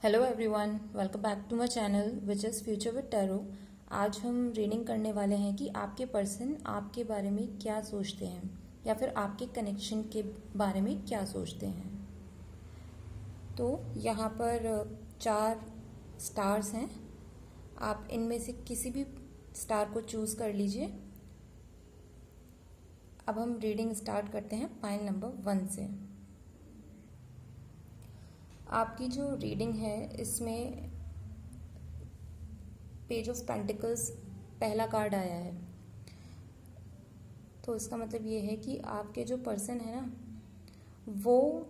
Hello everyone, welcome back to my channel which is future with tarot. आज हम reading करने वाले हैं कि आपके पर्सन आपके बारे में क्या सोचते हैं या फिर आपके कनेक्शन के बारे में क्या सोचते हैं। तो यहाँ पर 4 स्टार्स हैं। आप इनमें से किसी भी स्टार को चूज़ कर लीजिए। अब हम रीडिंग स्टार्ट करते हैं पाइल नंबर 1 से। आपकी जो रीडिंग है इसमें पेज ऑफ पेंटिकल्स पहला कार्ड आया है। तो इसका मतलब ये है कि आपके जो पर्सन है ना, वो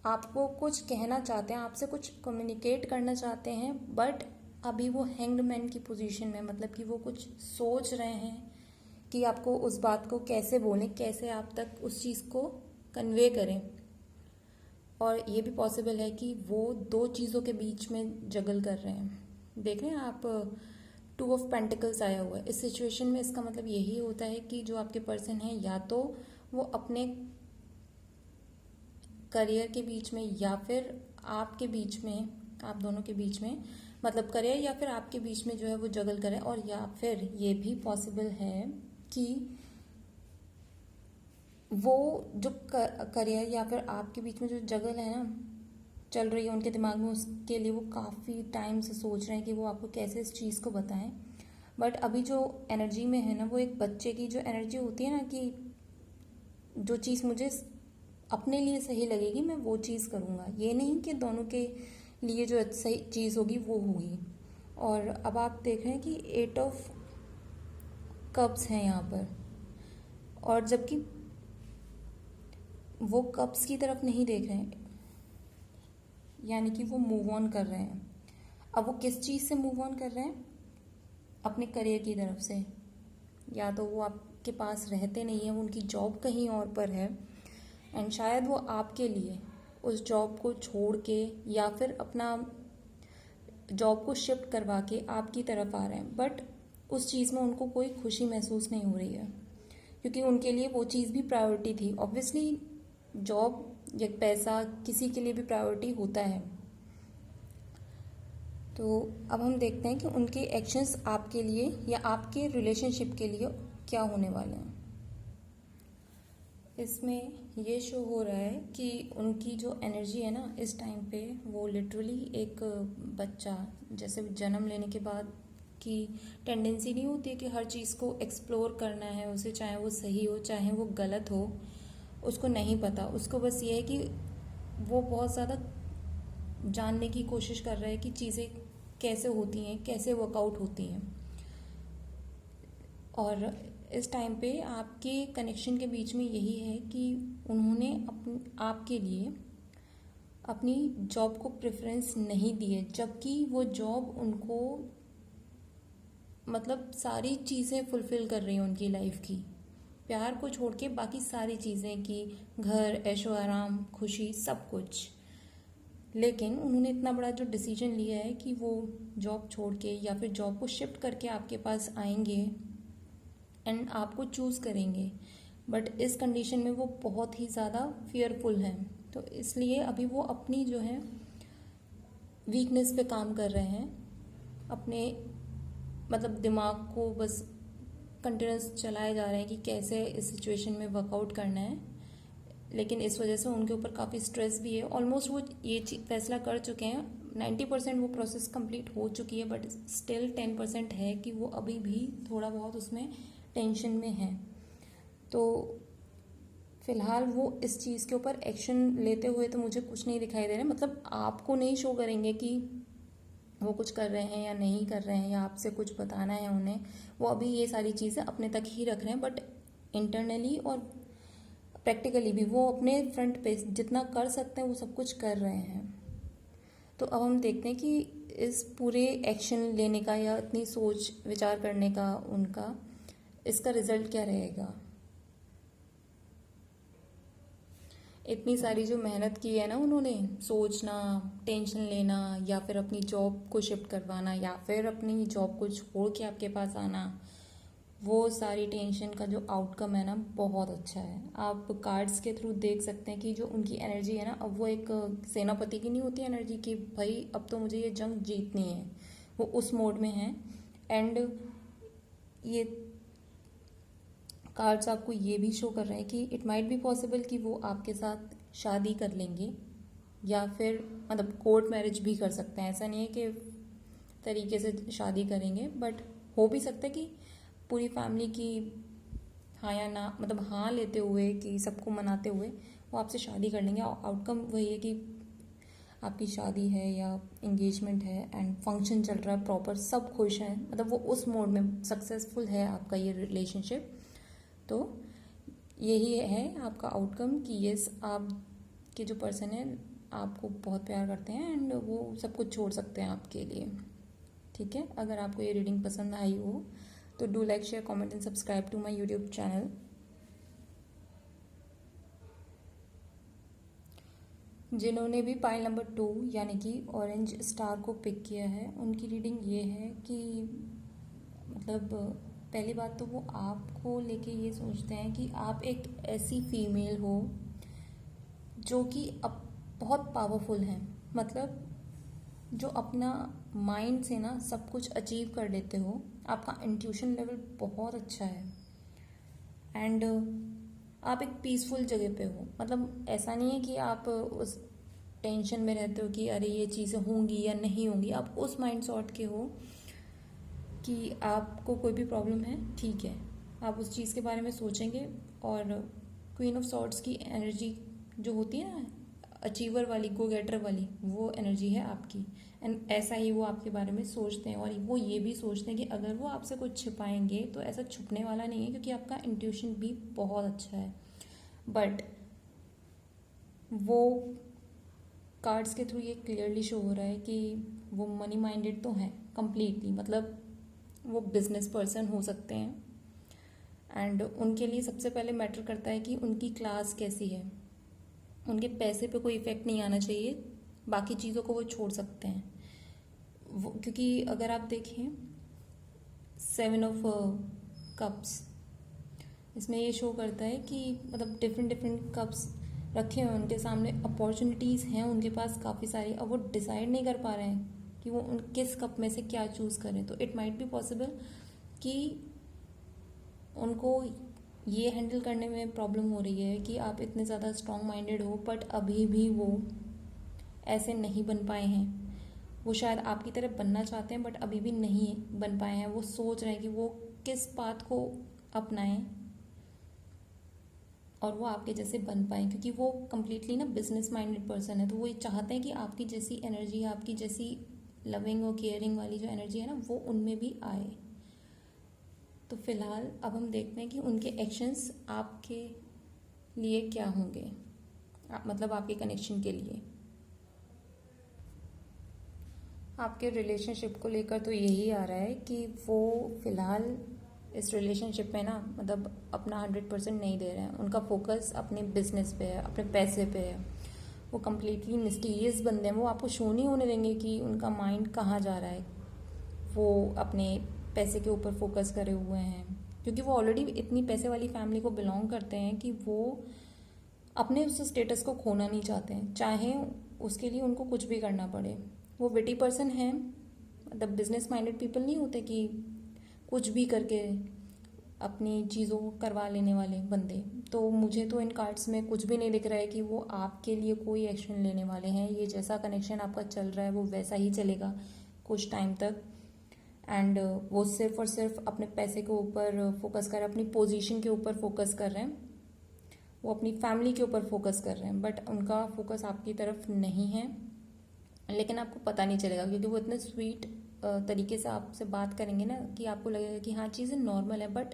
आपको कुछ कहना चाहते हैं, आपसे कुछ कम्युनिकेट करना चाहते हैं, बट अभी वो हैंग्ड मैन की पोजीशन में, मतलब कि वो कुछ सोच रहे हैं कि आपको उस बात को कैसे बोलें, कैसे आप तक उस चीज़ को कन्वे करें। और ये भी पॉसिबल है कि वो 2 चीज़ों के बीच में जगल कर रहे हैं। देख रहे हैं आप, 2 ऑफ पेंटिकल्स आया हुआ है। इस सिचुएशन में इसका मतलब यही होता है कि जो आपके पर्सन है, या तो वो अपने करियर के बीच में या फिर आपके बीच में, आप दोनों के बीच में, मतलब करियर या फिर आपके बीच में जो है वो जगल करें। और या फिर ये भी पॉसिबल है कि वो जो करियर या फिर आपके बीच में जो जगल है ना चल रही है उनके दिमाग में, उसके लिए वो काफ़ी टाइम से सोच रहे हैं कि वो आपको कैसे इस चीज़ को बताएं। बट अभी जो एनर्जी में है ना, वो एक बच्चे की जो एनर्जी होती है ना, कि जो चीज़ मुझे अपने लिए सही लगेगी मैं वो चीज़ करूँगा, ये नहीं कि दोनों के लिए जो सही चीज़ होगी वो होगी। और अब आप देख रहे हैं कि 8 ऑफ कप्स हैं यहाँ पर, और जबकि वो कप्स की तरफ नहीं देख रहे हैं, यानी कि वो मूव ऑन कर रहे हैं। अब वो किस चीज़ से मूव ऑन कर रहे हैं? अपने करियर की तरफ से। या तो वो आपके पास रहते नहीं हैं, उनकी जॉब कहीं और पर है, एंड शायद वो आपके लिए उस जॉब को छोड़ के या फिर अपना जॉब को शिफ्ट करवा के आपकी तरफ आ रहे हैं। बट उस चीज़ में उनको कोई खुशी महसूस नहीं हो रही है, क्योंकि उनके लिए वो चीज़ भी प्रायोरिटी थी। ऑब्वियसली जॉब या पैसा किसी के लिए भी प्रायोरिटी होता है। तो अब हम देखते हैं कि उनके एक्शंस आपके लिए या आपके रिलेशनशिप के लिए क्या होने वाले हैं। इसमें ये शो हो रहा है कि उनकी जो एनर्जी है ना इस टाइम पे, वो लिटरली एक बच्चा जैसे जन्म लेने के बाद की टेंडेंसी नहीं होती है कि हर चीज़ को एक्सप्लोर करना है उसे, चाहे वो सही हो चाहे वो गलत हो, उसको नहीं पता। उसको बस ये है कि वो बहुत ज़्यादा जानने की कोशिश कर रहा है कि चीज़ें कैसे होती हैं, कैसे वर्कआउट होती हैं। और इस टाइम पे आपके कनेक्शन के बीच में यही है कि उन्होंने आपके लिए अपनी जॉब को प्रेफरेंस नहीं दी है, जबकि वो जॉब उनको मतलब सारी चीज़ें फुलफ़िल कर रही हैं उनकी लाइफ की। प्यार को छोड़ के बाकी सारी चीज़ें, कि घर, ऐशो आराम, खुशी, सब कुछ। लेकिन उन्होंने इतना बड़ा जो डिसीजन लिया है कि वो जॉब छोड़ के या फिर जॉब को शिफ्ट करके आपके पास आएंगे एंड आपको चूज़ करेंगे। बट इस कंडीशन में वो बहुत ही ज़्यादा फियरफुल हैं। तो इसलिए अभी वो अपनी जो है वीकनेस पे काम कर रहे हैं, अपने मतलब दिमाग को बस कंटिन्यूस चलाए जा रहे हैं कि कैसे इस सिचुएशन में वर्कआउट करना है। लेकिन इस वजह से उनके ऊपर काफ़ी स्ट्रेस भी है। ऑलमोस्ट वो ये फैसला कर चुके हैं, 90% वो प्रोसेस कंप्लीट हो चुकी है, बट स्टिल 10% है कि वो अभी भी थोड़ा बहुत उसमें टेंशन में है। तो फिलहाल वो इस चीज़ के ऊपर एक्शन लेते हुए तो मुझे कुछ नहीं दिखाई दे रहा है। मतलब आपको नहीं शो करेंगे कि वो कुछ कर रहे हैं या नहीं कर रहे हैं, या आपसे कुछ बताना है उन्हें। वो अभी ये सारी चीज़ें अपने तक ही रख रहे हैं, बट इंटरनली और प्रैक्टिकली भी वो अपने फ्रंट पे जितना कर सकते हैं वो सब कुछ कर रहे हैं। तो अब हम देखते हैं कि इस पूरे एक्शन लेने का या इतनी सोच विचार करने का उनका, इसका रिजल्ट क्या रहेगा। इतनी सारी जो मेहनत की है ना उन्होंने, सोचना, टेंशन लेना, या फिर अपनी जॉब को शिफ्ट करवाना, या फिर अपनी जॉब को छोड़ के आपके पास आना, वो सारी टेंशन का जो आउटकम है ना बहुत अच्छा है। आप कार्ड्स के थ्रू देख सकते हैं कि जो उनकी एनर्जी है ना, अब वो एक सेनापति की नहीं होती एनर्जी कि भाई अब तो मुझे ये जंग जीतनी है, वो उस मोड में है। एंड ये कार्ड्स आपको ये भी शो कर रहे हैं कि इट माइट बी पॉसिबल कि वो आपके साथ शादी कर लेंगे, या फिर मतलब कोर्ट मैरिज भी कर सकते हैं। ऐसा नहीं है कि तरीके से शादी करेंगे, बट हो भी सकता है कि पूरी फैमिली की हाँ या ना, मतलब हाँ लेते हुए कि सबको मनाते हुए वो आपसे शादी कर लेंगे। आउटकम वही है कि आपकी शादी है या एंगेजमेंट है एंड फंक्शन चल रहा है प्रॉपर, सब खुश हैं, मतलब वो उस मोड में सक्सेसफुल है आपका ये रिलेशनशिप। तो यही है आपका आउटकम कि यस, आप के जो पर्सन है आपको बहुत प्यार करते हैं एंड वो सब कुछ छोड़ सकते हैं आपके लिए। ठीक है, अगर आपको ये रीडिंग पसंद आई हो तो do like, share, comment and subscribe to my YouTube channel. जिन्होंने भी पाइल नंबर 2 यानी कि ऑरेंज स्टार को पिक किया है, उनकी रीडिंग ये है कि मतलब पहली बात तो वो आपको लेके ये सोचते हैं कि आप एक ऐसी फीमेल हो जो कि अब बहुत पावरफुल हैं, मतलब जो अपना माइंड से ना सब कुछ अचीव कर लेते हो। आपका इंट्यूशन लेवल बहुत अच्छा है एंड आप एक पीसफुल जगह पे हो। मतलब ऐसा नहीं है कि आप उस टेंशन में रहते हो कि अरे ये चीज़ें होंगी या नहीं होंगी। आप उस माइंड सॉर्ट के हो कि आपको कोई भी प्रॉब्लम है, ठीक है, आप उस चीज़ के बारे में सोचेंगे। और क्वीन ऑफ सॉर्ड्स की एनर्जी जो होती है ना, अचीवर वाली, गो गेटर वाली, वो एनर्जी है आपकी। एंड ऐसा ही वो आपके बारे में सोचते हैं। और वो ये भी सोचते हैं कि अगर वो आपसे कुछ छिपाएंगे तो ऐसा छुपने वाला नहीं है, क्योंकि आपका इंट्यूशन भी बहुत अच्छा है। बट वो कार्ड्स के थ्रू ये क्लियरली शो हो रहा है कि वो मनी माइंडेड तो हैं कम्प्लीटली, मतलब वो बिजनेस पर्सन हो सकते हैं। एंड उनके लिए सबसे पहले मैटर करता है कि उनकी क्लास कैसी है। उनके पैसे पे कोई इफेक्ट नहीं आना चाहिए, बाकी चीज़ों को वो छोड़ सकते हैं। वो क्योंकि अगर आप देखें 7 ऑफ कप्स, इसमें ये शो करता है कि मतलब डिफरेंट डिफरेंट कप्स रखे हुए उनके सामने, अपॉर्चुनिटीज़ हैं उनके पास काफ़ी सारी। अब वो डिसाइड नहीं कर पा रहे हैं कि वो उन किस कप में से क्या चूज़ करें। तो इट माइट बी पॉसिबल कि उनको ये हैंडल करने में प्रॉब्लम हो रही है कि आप इतने ज़्यादा स्ट्रॉन्ग माइंडेड हो, बट अभी भी वो ऐसे नहीं बन पाए हैं। वो शायद आपकी तरह बनना चाहते हैं, बट अभी भी नहीं बन पाए हैं। वो सोच रहे हैं कि वो किस पाथ को अपनाएं और वो आपके जैसे बन पाए, क्योंकि वो कम्प्लीटली ना बिजनेस माइंडेड पर्सन है। तो वो ये चाहते हैं कि आपकी जैसी एनर्जी, आपकी जैसी लविंग और केयरिंग वाली जो एनर्जी है ना, वो उनमें भी आए। तो फिलहाल अब हम देखते हैं कि उनके एक्शंस आपके लिए क्या होंगे, मतलब आपके कनेक्शन के लिए। आपके रिलेशनशिप को लेकर तो यही आ रहा है कि वो फिलहाल इस रिलेशनशिप में ना मतलब अपना 100% नहीं दे रहे हैं। उनका फोकस अपने बिजनेस पे है, अपने पैसे पे है। वो कम्प्लीटली मिस्टीरियस बंदे हैं। वो आपको शो नहीं होने देंगे कि उनका माइंड कहाँ जा रहा है। वो अपने पैसे के ऊपर फोकस करे हुए हैं, क्योंकि वो ऑलरेडी इतनी पैसे वाली फैमिली को बिलोंग करते हैं कि वो अपने उस स्टेटस को खोना नहीं चाहते हैं, चाहे उसके लिए उनको कुछ भी करना पड़े। वो विटी पर्सन है, मतलब बिजनेस माइंडेड पीपल नहीं होते कि कुछ भी करके अपनी चीज़ों को करवा लेने वाले बंदे। तो मुझे तो इन कार्ड्स में कुछ भी नहीं दिख रहा है कि वो आपके लिए कोई एक्शन लेने वाले हैं। ये जैसा कनेक्शन आपका चल रहा है वो वैसा ही चलेगा कुछ टाइम तक। एंड वो सिर्फ और सिर्फ अपने पैसे के ऊपर फोकस कर रहे हैं, अपनी पोजीशन के ऊपर फोकस कर रहे हैं, वो अपनी फैमिली के ऊपर फोकस कर रहे हैं, बट उनका फोकस आपकी तरफ नहीं है। लेकिन आपको पता नहीं चलेगा, क्योंकि वो इतने स्वीट तरीके से आपसे बात करेंगे ना कि आपको लगेगा कि हाँ चीज़ें नॉर्मल है। बट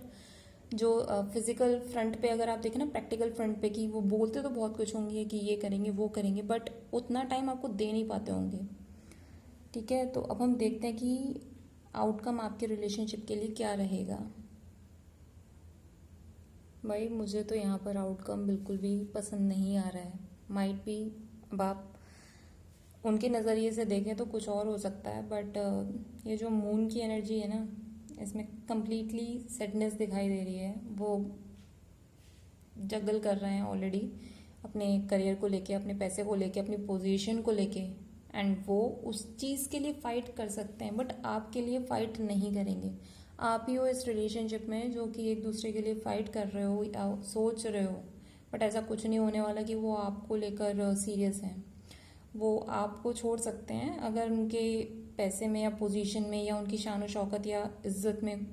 जो फिजिकल फ्रंट पे अगर आप देखें ना, प्रैक्टिकल फ्रंट पे, कि वो बोलते तो बहुत कुछ होंगे कि ये करेंगे वो करेंगे, बट उतना टाइम आपको दे नहीं पाते होंगे। ठीक है, तो अब हम देखते हैं कि आउटकम आपके रिलेशनशिप के लिए क्या रहेगा। भाई मुझे तो यहाँ पर आउटकम बिल्कुल भी पसंद नहीं आ रहा है। माइट भी अब आप उनके नज़रिए से देखें तो कुछ और हो सकता है, बट ये जो मून की एनर्जी है ना, इसमें कम्प्लीटली सैडनेस दिखाई दे रही है। वो जगल कर रहे हैं ऑलरेडी अपने करियर को लेके, अपने पैसे को लेके, अपनी पोजीशन को लेके, एंड वो उस चीज़ के लिए फ़ाइट कर सकते हैं बट आपके लिए फ़ाइट नहीं करेंगे। आप ही हो इस रिलेशनशिप में जो कि एक दूसरे के लिए फ़ाइट कर रहे हो या सोच रहे हो, बट ऐसा कुछ नहीं होने वाला कि वो आपको लेकर सीरियस हैं। वो आपको छोड़ सकते हैं अगर उनके पैसे में या पोजीशन में या उनकी शान और शौकत या इज्जत में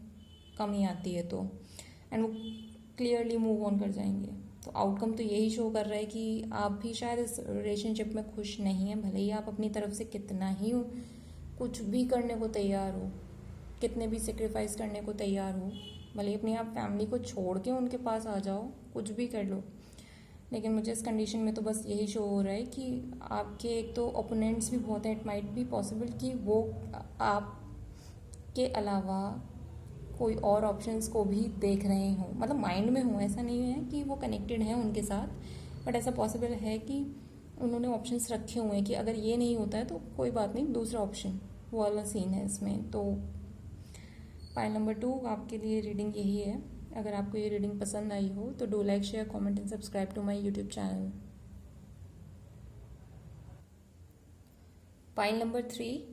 कमी आती है तो, एंड वो क्लियरली मूव ऑन कर जाएंगे। तो आउटकम तो यही शो कर रहा है कि आप भी शायद इस रिलेशनशिप में खुश नहीं हैं, भले ही आप अपनी तरफ से कितना ही कुछ भी करने को तैयार हो, कितने भी सेक्रीफाइस करने को तैयार हो, भले ही अपनी आप फैमिली को छोड़ के उनके पास आ जाओ, कुछ भी कर लो, लेकिन मुझे इस कंडीशन में तो बस यही शो हो रहा है कि आपके एक तो ओपोनेंट्स भी बहुत हैं। इट माइट बी पॉसिबल कि वो आपके अलावा कोई और ऑप्शंस को भी देख रहे हों, मतलब माइंड में हों, ऐसा नहीं है कि वो कनेक्टेड हैं उनके साथ, बट ऐसा पॉसिबल है कि उन्होंने ऑप्शंस रखे हुए हैं कि अगर ये नहीं होता है तो कोई बात नहीं, दूसरा ऑप्शन, वो वाला सीन है इसमें। तो पाइल नंबर 2 आपके लिए रीडिंग यही है। अगर आपको ये रीडिंग पसंद आई हो तो do like, share, comment and subscribe to my YouTube channel. Pile number 3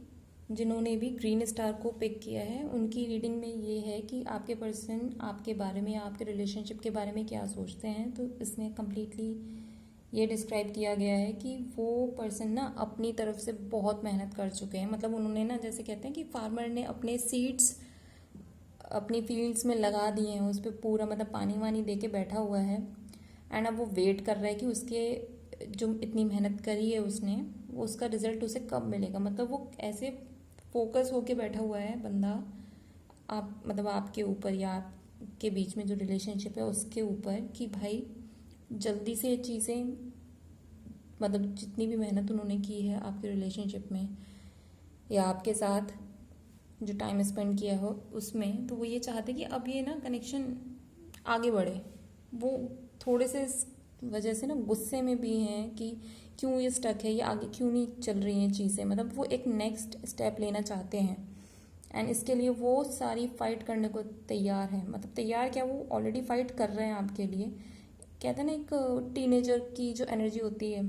जिन्होंने भी ग्रीन स्टार को पिक किया है, उनकी रीडिंग में ये है कि आपके पर्सन आपके बारे में या आपके रिलेशनशिप के बारे में क्या सोचते हैं। तो इसमें कम्प्लीटली ये डिस्क्राइब किया गया है कि वो पर्सन ना अपनी तरफ से बहुत मेहनत कर चुके हैं। मतलब उन्होंने ना, जैसे कहते हैं कि फार्मर ने अपने सीड्स अपनी फील्ड्स में लगा दिए हैं, उस पर पूरा मतलब पानी वानी दे के बैठा हुआ है, एंड अब वो वेट कर रहा है कि उसके जो इतनी मेहनत करी है उसने, वो उसका रिजल्ट उसे कब मिलेगा। मतलब वो ऐसे फोकस होके बैठा हुआ है बंदा, आप मतलब आपके ऊपर या आपके बीच में जो रिलेशनशिप है उसके ऊपर, कि भाई जल्दी से ये चीज़ें, मतलब जितनी भी मेहनत उन्होंने की है आपके रिलेशनशिप में या आपके साथ जो टाइम स्पेंड किया हो उसमें, तो वो ये चाहते कि अब ये ना कनेक्शन आगे बढ़े। वो थोड़े से इस वजह से ना गुस्से में भी हैं कि क्यों ये स्टक है, ये आगे क्यों नहीं चल रही हैं चीज़ें। मतलब वो एक नेक्स्ट स्टेप लेना चाहते हैं, एंड इसके लिए वो सारी फाइट करने को तैयार हैं। मतलब तैयार क्या, वो ऑलरेडी फाइट कर रहे हैं आपके लिए। कहते हैं ना एक टीनेजर की जो एनर्जी होती है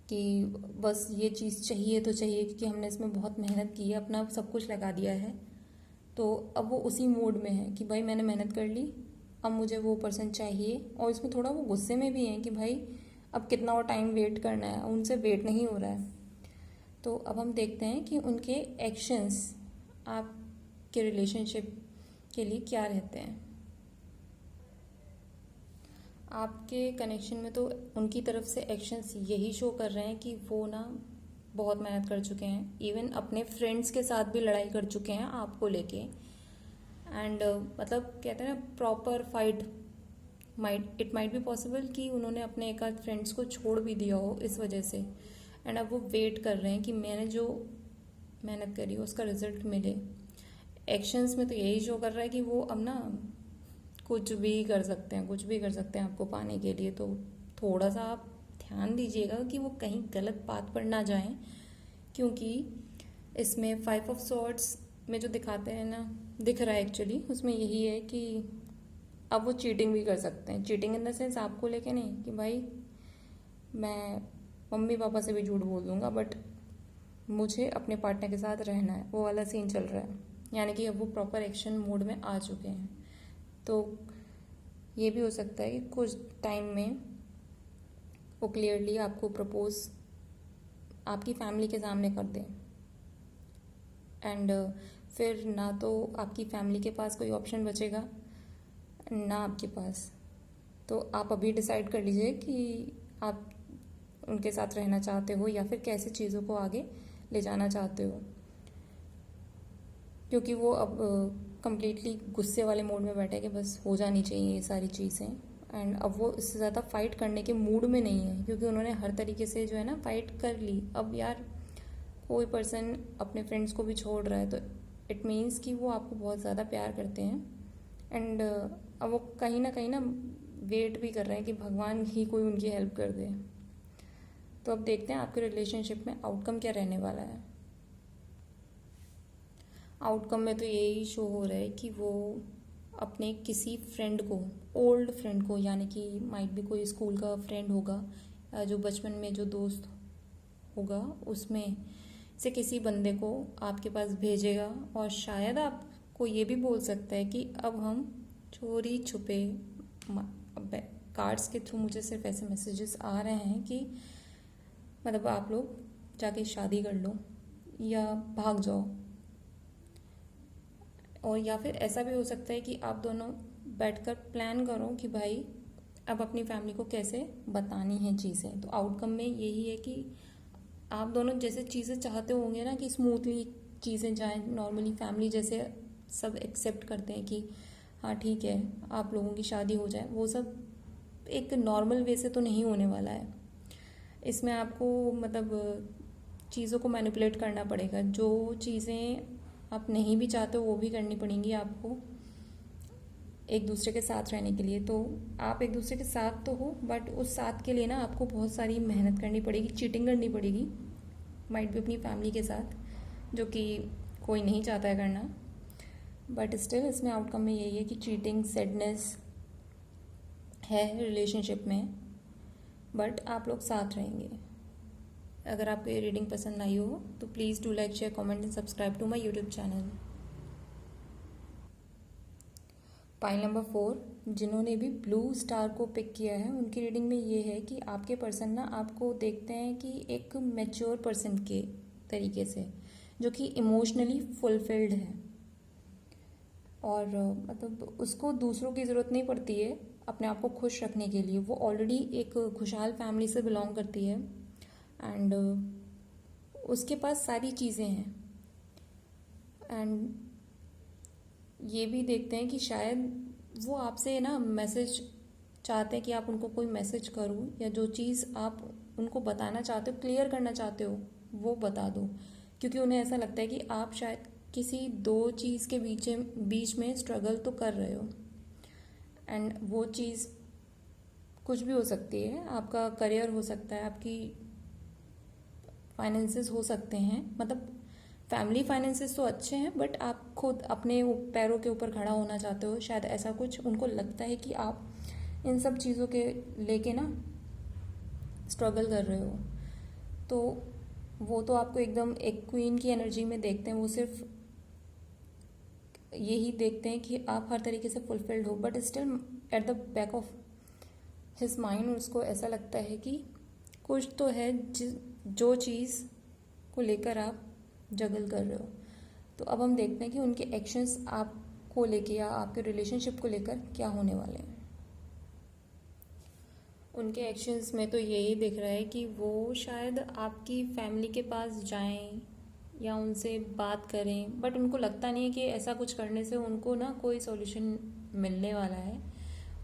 कि बस ये चीज़ चाहिए तो चाहिए, क्योंकि हमने इसमें बहुत मेहनत की है, अपना सब कुछ लगा दिया है। तो अब वो उसी मोड में है कि भाई मैंने मेहनत कर ली, अब मुझे वो पर्सन चाहिए। और इसमें थोड़ा वो गुस्से में भी हैं कि भाई अब कितना और टाइम वेट करना है, उनसे वेट नहीं हो रहा है। तो अब हम देखते हैं कि उनके एक्शंस आपके रिलेशनशिप के लिए क्या रहते हैं। आपके कनेक्शन में तो उनकी तरफ से एक्शंस यही शो कर रहे हैं कि वो ना बहुत मेहनत कर चुके हैं, इवन अपने फ्रेंड्स के साथ भी लड़ाई कर चुके हैं आपको लेके, एंड मतलब कहते हैं ना proper fight. It might be possible कि उन्होंने अपने एक आध फ्रेंड्स को छोड़ भी दिया हो इस वजह से, एंड अब वो वेट कर रहे हैं कि मैंने जो मेहनत करी उसका रिजल्ट मिले। एक्शंस में तो यही शो कर रहा है कि वो अब ना कुछ भी कर सकते हैं, कुछ भी कर सकते हैं आपको पाने के लिए। तो थोड़ा सा आप ध्यान दीजिएगा कि वो कहीं गलत बात पर ना जाएं, क्योंकि इसमें 5 ऑफ सॉर्ड्स में जो दिखाते हैं ना, दिख रहा है एक्चुअली उसमें यही है कि अब वो चीटिंग भी कर सकते हैं। चीटिंग इन द सेंस आपको लेके नहीं कि भाई मैं मम्मी पापा से भी झूठ बोल दूंगा बट मुझे अपने पार्टनर के साथ रहना है, वो वाला सीन चल रहा है। यानी कि अब वो प्रॉपर एक्शन मोड में आ चुके हैं। तो ये भी हो सकता है कि कुछ टाइम में वो क्लियरली आपको प्रपोज आपकी फैमिली के सामने कर दें, एंड फिर ना तो आपकी फैमिली के पास कोई ऑप्शन बचेगा ना आपके पास। तो आप अभी डिसाइड कर लीजिए कि आप उनके साथ रहना चाहते हो या फिर कैसे चीज़ों को आगे ले जाना चाहते हो, क्योंकि वो अब कम्प्लीटली गुस्से वाले मोड में बैठे कि बस हो जानी चाहिए ये सारी चीज़ें, एंड अब वो इससे ज़्यादा फाइट करने के मूड में नहीं है, क्योंकि उन्होंने हर तरीके से जो है ना फाइट कर ली। अब यार कोई पर्सन अपने फ्रेंड्स को भी छोड़ रहा है तो इट मीन्स कि वो आपको बहुत ज़्यादा प्यार करते हैं, एंड अब वो कहीं ना वेट भी कर रहे हैं कि भगवान ही कोई उनकी हेल्प कर दे। तो अब देखते हैं आपके रिलेशनशिप में आउटकम क्या रहने वाला है। आउटकम में तो यही शो हो रहा है कि वो अपने किसी फ्रेंड को, ओल्ड फ्रेंड को, यानी कि माइट भी कोई स्कूल का फ्रेंड होगा, जो बचपन में जो दोस्त होगा, उसमें से किसी बंदे को आपके पास भेजेगा और शायद आपको ये भी बोल सकता है कि अब हम चोरी छुपे, कार्ड्स के थ्रू मुझे सिर्फ ऐसे मैसेजेस आ रहे हैं कि मतलब आप लोग जाके शादी कर लो या भाग जाओ। और या फिर ऐसा भी हो सकता है कि आप दोनों बैठकर प्लान करो कि भाई अब अपनी फैमिली को कैसे बतानी है चीज़ें। तो आउटकम में यही है कि आप दोनों जैसे चीज़ें चाहते होंगे ना कि स्मूथली चीज़ें जाएं, नॉर्मली फैमिली जैसे सब एक्सेप्ट करते हैं कि हाँ ठीक है आप लोगों की शादी हो जाए, वो सब एक नॉर्मल वे से तो नहीं होने वाला है। इसमें आपको मतलब चीज़ों को मैनिपुलेट करना पड़ेगा, जो चीज़ें आप नहीं भी चाहते हो वो भी करनी पड़ेंगी आपको एक दूसरे के साथ रहने के लिए। तो आप एक दूसरे के साथ तो हो, बट उस साथ के लिए ना आपको बहुत सारी मेहनत करनी पड़ेगी, चीटिंग करनी पड़ेगी, माइट भी अपनी फैमिली के साथ, जो कि कोई नहीं चाहता है करना। बट स्टिल इसमें आउटकम में यही है कि चीटिंग सैडनेस है रिलेशनशिप में, बट आप लोग साथ रहेंगे। अगर आपको ये रीडिंग पसंद आई हो तो please do like, share, comment and subscribe to my YouTube channel. Pile number 4, जिन्होंने भी ब्लू स्टार को पिक किया है उनकी रीडिंग में ये है कि आपके पर्सन ना आपको देखते हैं कि एक मैच्योर पर्सन के तरीके से, जो कि इमोशनली फुलफिल्ड है और मतलब उसको दूसरों की ज़रूरत नहीं पड़ती है अपने आप को खुश रखने के लिए। वो ऑलरेडी एक खुशहाल फैमिली से बिलोंग करती है एंड उसके पास सारी चीज़ें हैं। एंड ये भी देखते हैं कि शायद वो आपसे ना मैसेज चाहते हैं कि आप उनको कोई मैसेज करो या जो चीज़ आप उनको बताना चाहते हो, क्लियर करना चाहते हो, वो बता दो, क्योंकि उन्हें ऐसा लगता है कि आप शायद किसी दो चीज़ के बीच में स्ट्रगल तो कर रहे हो। एंड वो चीज़ कुछ भी हो सकती है, आपका करियर हो सकता है, आपकी फाइनेंसेस हो सकते हैं, मतलब फैमिली फाइनेंसेस तो अच्छे हैं, बट आप खुद अपने पैरों के ऊपर खड़ा होना चाहते हो, शायद ऐसा कुछ उनको लगता है कि आप इन सब चीज़ों के लेके ना स्ट्रगल कर रहे हो। तो वो तो आपको एकदम एक क्वीन की एनर्जी में देखते हैं, वो सिर्फ यही देखते हैं कि आप हर तरीके से फुलफिल्ड हो, but still at the back of his mind उसको ऐसा लगता है कि कुछ तो है जो चीज़ को लेकर आप जगल कर रहे हो। तो अब हम देखते हैं कि उनके एक्शंस आपको लेके या आपके रिलेशनशिप को लेकर क्या होने वाले हैं। उनके एक्शंस में तो यही दिख रहा है कि वो शायद आपकी फैमिली के पास जाएं या उनसे बात करें, बट उनको लगता नहीं है कि ऐसा कुछ करने से उनको ना कोई सॉल्यूशन मिलने वाला है।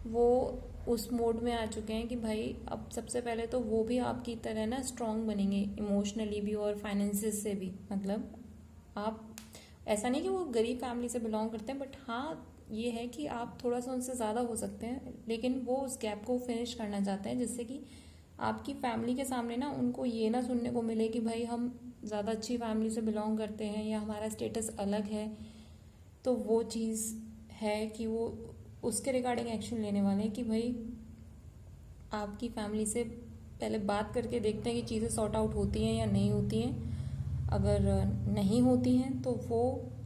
वो उस मोड में आ चुके हैं कि भाई अब सबसे पहले तो वो भी आपकी तरह ना स्ट्रांग बनेंगे इमोशनली भी और फाइनेंसिस से भी। मतलब आप ऐसा नहीं कि वो गरीब फैमिली से बिलोंग करते हैं, बट हाँ ये है कि आप थोड़ा सा उनसे ज़्यादा हो सकते हैं, लेकिन वो उस गैप को फिनिश करना चाहते हैं, जिससे कि आपकी फैमिली के सामने ना उनको ये ना सुनने को मिले कि भाई हम ज़्यादा अच्छी फैमिली से बिलोंग करते हैं या हमारा स्टेटस अलग है। तो वो चीज़ है कि वो उसके रिगार्डिंग एक्शन लेने वाले हैं कि भाई आपकी फैमिली से पहले बात करके देखते हैं कि चीज़ें सॉर्ट आउट होती हैं या नहीं होती हैं। अगर नहीं होती हैं तो वो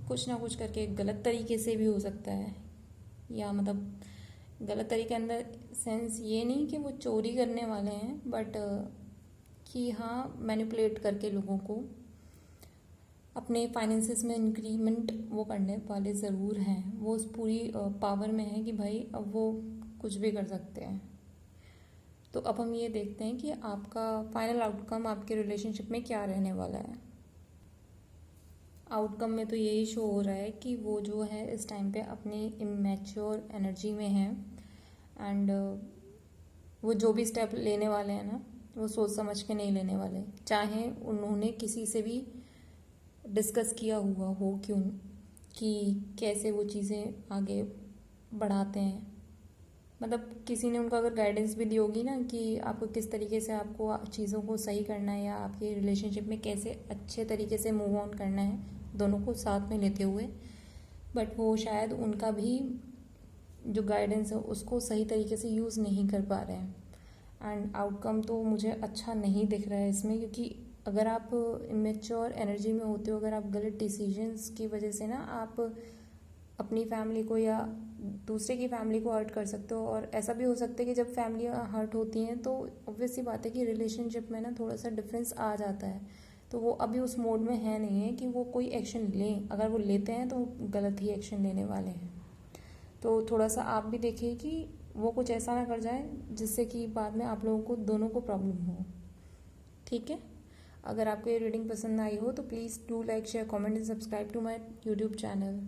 कुछ ना कुछ करके गलत तरीके से भी हो सकता है, या मतलब गलत तरीके अंदर सेंस ये नहीं कि वो चोरी करने वाले हैं, बट कि हाँ मैनिपुलेट करके लोगों को अपने फाइनेंसेस में इंक्रीमेंट वो करने वाले ज़रूर हैं। वो उस पूरी पावर में है कि भाई अब वो कुछ भी कर सकते हैं। तो अब हम ये देखते हैं कि आपका फाइनल आउटकम आपके रिलेशनशिप में क्या रहने वाला है। आउटकम में तो यही शो हो रहा है कि वो जो है इस टाइम पे अपनी इमेच्योर एनर्जी में है एंड वो जो भी स्टेप लेने वाले हैं ना वो सोच समझ के नहीं लेने वाले, चाहे उन्होंने किसी से भी डिस्कस किया हुआ हो कि कैसे वो चीज़ें आगे बढ़ाते हैं। मतलब किसी ने उनको अगर गाइडेंस भी दी होगी ना कि आपको किस तरीके से आपको चीज़ों को सही करना है या आपके रिलेशनशिप में कैसे अच्छे तरीके से मूव ऑन करना है, दोनों को साथ में लेते हुए, बट वो शायद उनका भी जो गाइडेंस है उसको सही तरीके से यूज़ नहीं कर पा रहे हैं। एंड आउटकम तो मुझे अच्छा नहीं दिख रहा है इसमें, क्योंकि अगर आप इमेच्योर एनर्जी में होते हो, अगर आप गलत डिसीजंस की वजह से ना आप अपनी फैमिली को या दूसरे की फैमिली को हर्ट कर सकते हो। और ऐसा भी हो सकता है कि जब फैमिलियाँ हर्ट होती हैं तो ऑब्वियस सी बात है कि रिलेशनशिप में ना थोड़ा सा डिफरेंस आ जाता है। तो वो अभी उस मोड में है नहीं है कि वो कोई एक्शन लें, अगर वो लेते हैं तो वो गलत ही एक्शन लेने वाले हैं। तो थोड़ा सा आप भी देखिए कि वो कुछ ऐसा ना कर जाए जिससे कि बाद में आप लोगों को दोनों को प्रॉब्लम हो। ठीक है, अगर आपको ये रीडिंग पसंद आई हो तो please do like, share, comment and subscribe to my YouTube channel.